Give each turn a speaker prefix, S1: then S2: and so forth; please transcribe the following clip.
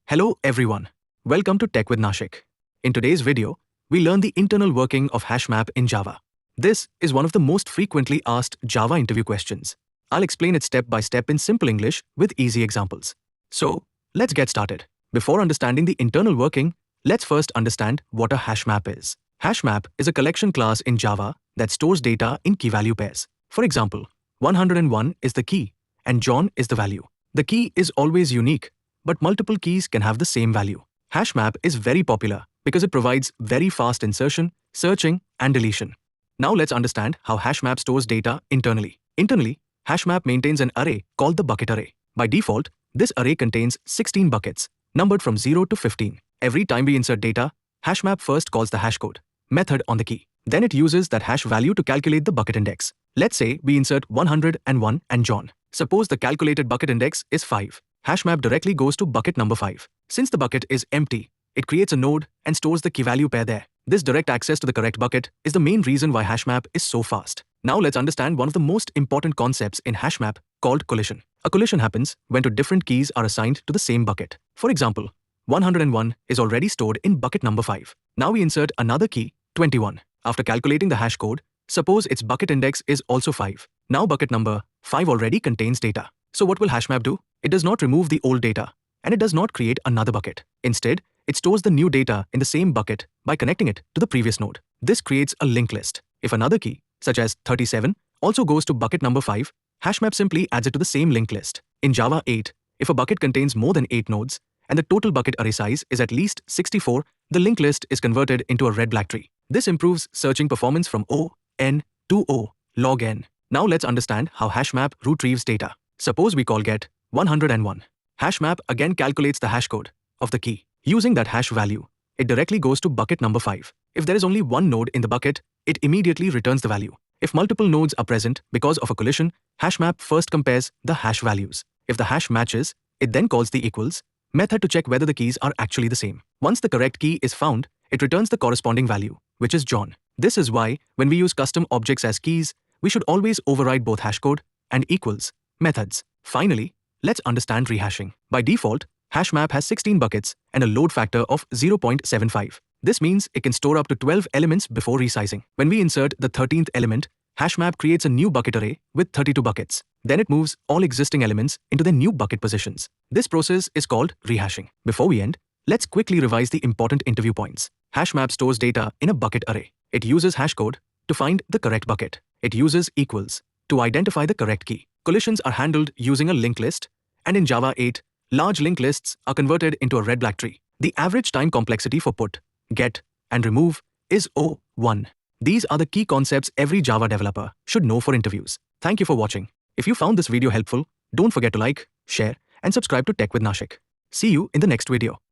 S1: Hello everyone. Welcome to Tech with Nashik. In today's video, we learn the internal working of Hashmap in Java. This is one of the most frequently asked Java interview questions. I'll explain it step by step in simple English with easy examples. So, let's get started. Before understanding the internal working, let's first understand what a hashmap is. Hashmap is a collection class in Java that stores data in key-value pairs. For example, 101 is the key and John is the value. The key is always unique, but multiple keys can have the same value. Hashmap is very popular because it provides very fast insertion, searching, and deletion. Now let's understand how Hashmap stores data internally. Internally, Hashmap maintains an array called the bucket array. By default, this array contains 16 buckets, numbered from 0 to 15. Every time we insert data, Hashmap first calls the hashcode method on the key. Then it uses that hash value to calculate the bucket index. Let's say we insert 101 and John. Suppose the calculated bucket index is 5. Hashmap directly goes to bucket number 5. Since the bucket is empty, it creates a node and stores the key-value pair there. This direct access to the correct bucket is the main reason why Hashmap is so fast. Now let's understand one of the most important concepts in Hashmap called collision. A collision happens when two different keys are assigned to the same bucket. For example, 101 is already stored in bucket number 5. Now we insert another key, 21. After calculating the hash code, suppose its bucket index is also 5. Now bucket number 5 already contains data. So what will Hashmap do? It does not remove the old data, and it does not create another bucket. Instead, it stores the new data in the same bucket by connecting it to the previous node. This creates a linked list. If another key, such as 37, also goes to bucket number 5, Hashmap simply adds it to the same linked list. In Java 8, if a bucket contains more than 8 nodes, and the total bucket array size is at least 64, the linked list is converted into a red-black tree. This improves searching performance from O, N to O, log N. Now let's understand how Hashmap retrieves data. Suppose we call get 101. Hashmap again calculates the hash code of the key. Using that hash value, it directly goes to bucket number 5. If there is only one node in the bucket, it immediately returns the value. If multiple nodes are present because of a collision, Hashmap first compares the hash values. If the hash matches, it then calls the equals method to check whether the keys are actually the same. Once the correct key is found, it returns the corresponding value, which is John. This is why, when we use custom objects as keys, we should always override both hashcode and equals methods. Finally, let's understand rehashing. By default, Hashmap has 16 buckets and a load factor of 0.75. This means it can store up to 12 elements before resizing. When we insert the 13th element, Hashmap creates a new bucket array with 32 buckets. Then it moves all existing elements into their new bucket positions. This process is called rehashing. Before we end, let's quickly revise the important interview points. Hashmap stores data in a bucket array. It uses hashcode to find the correct bucket. It uses equals to identify the correct key. Collisions are handled using a linked list, and in Java 8, large linked lists are converted into a red-black tree. The average time complexity for put, get, and remove is O1. These are the key concepts every Java developer should know for interviews. Thank you for watching. If you found this video helpful, don't forget to like, share, and subscribe to Tech with Nashik. See you in the next video.